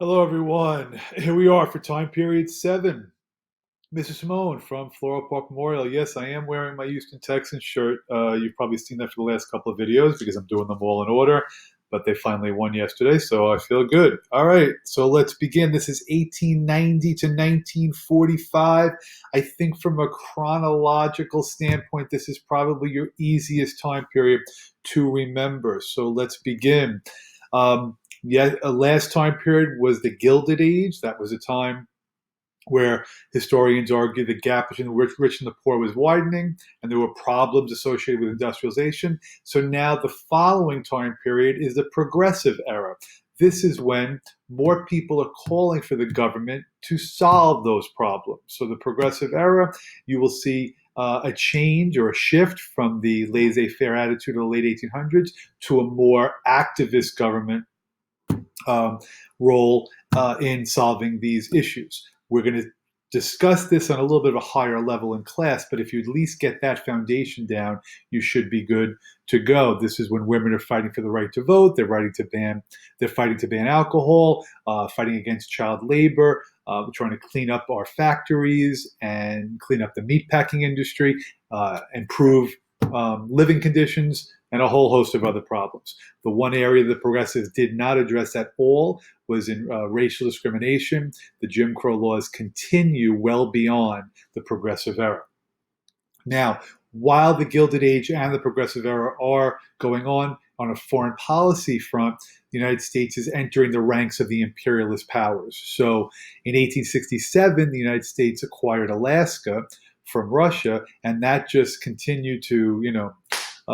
Hello, everyone. Here we are for time period 7. Mrs. Simone from Floral Park Memorial. Yes, I am wearing my Houston Texans shirt. You've probably seen that for the last couple of videos because I'm doing them all in order, but they finally won yesterday, so I feel good. All right, so let's begin. This is 1890 to 1945. I think from a chronological standpoint, this is probably your easiest time period to remember. So let's begin. Last time period was the Gilded Age. That was a time where historians argue the gap between the rich and the poor was widening, and there were problems associated with industrialization. So now the following time period is the Progressive Era. This is when more people are calling for the government to solve those problems. So the Progressive Era, you will see a change or a shift from the laissez-faire attitude of the late 1800s to a more activist government role in solving these issues. We're going to discuss this on a little bit of a higher level in class, but if you at least get that foundation down, you should be good to go. This is when women are fighting for the right to vote. They're fighting to ban alcohol, fighting against child labor, trying to clean up our factories and clean up the meatpacking industry, improve living conditions, and a whole host of other problems. The one area the progressives did not address at all was in racial discrimination. The Jim Crow laws continue well beyond the Progressive Era. Now, while the Gilded Age and the Progressive Era are going on a foreign policy front, the United States is entering the ranks of the imperialist powers. So in 1867, the United States acquired Alaska from Russia, and that just continued to,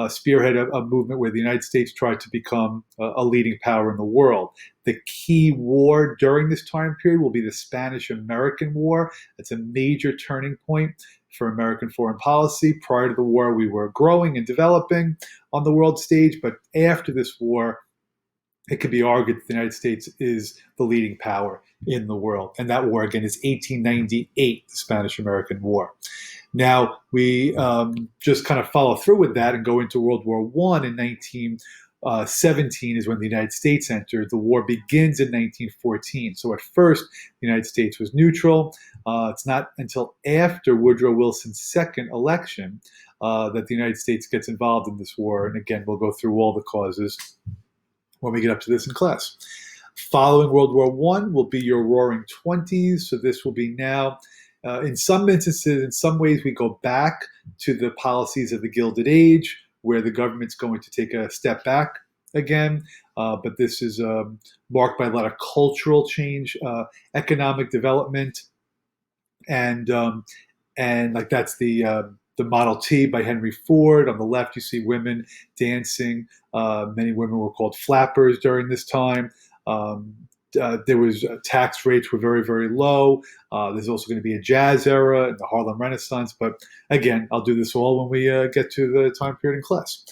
spearhead a movement where the United States tried to become a leading power in the world. The key war during this time period will be the Spanish-American War. It's a major turning point for American foreign policy. Prior to the war, we were growing and developing on the world stage, but after this war, it could be argued that the United States is the leading power in the world. And that war, again, is 1898, the Spanish-American War. Now, we just kind of follow through with that and go into World War I in 1917 is when the United States entered. The war begins in 1914. So at first, the United States was neutral. It's not until after Woodrow Wilson's second election that the United States gets involved in this war. And again, we'll go through all the causes when we get up to this in class. Following World War I will be your Roaring Twenties. So this will be now, in some instances, in some ways, we go back to the policies of the Gilded Age, where the government's going to take a step back again. But this is marked by a lot of cultural change, economic development, and like that's the Model T by Henry Ford. On the left, you see women dancing. Many women were called flappers during this time. There was tax rates were very, very low. There's also going to be a jazz era and the Harlem Renaissance. But again, I'll do this all when we get to the time period in class.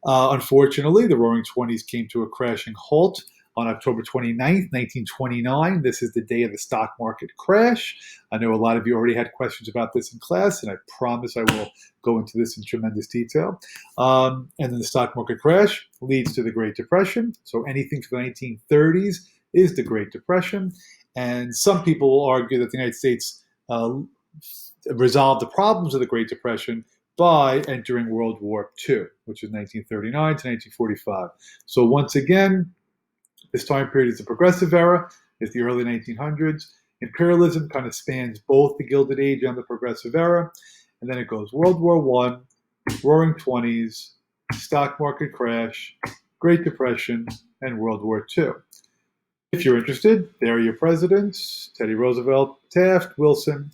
Unfortunately, the Roaring Twenties came to a crashing halt on October 29th, 1929. This is the day of the stock market crash. I know a lot of you already had questions about this in class, and I promise I will go into this in tremendous detail. And then the stock market crash leads to the Great Depression. So anything from the 1930s is the Great Depression. And some people will argue that the United States resolved the problems of the Great Depression by entering World War II, which is 1939 to 1945. So once again, this time period is the Progressive Era, is the early 1900s. Imperialism kind of spans both the Gilded Age and the Progressive Era. And then it goes World War I, Roaring Twenties, stock market crash, Great Depression, and World War II. If you're interested, there are your presidents: Teddy Roosevelt, Taft, Wilson.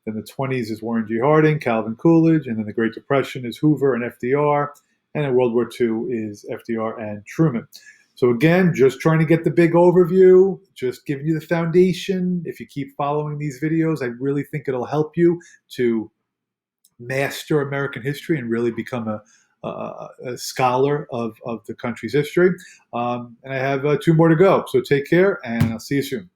Then the 20s is Warren G. Harding, Calvin Coolidge. And then the Great Depression is Hoover and FDR. And then World War II is FDR and Truman. So again, just trying to get the big overview, just giving you the foundation. If you keep following these videos, I really think it'll help you to master American history and really become a scholar of the country's history. And I have 2 more to go. So take care, and I'll see you soon.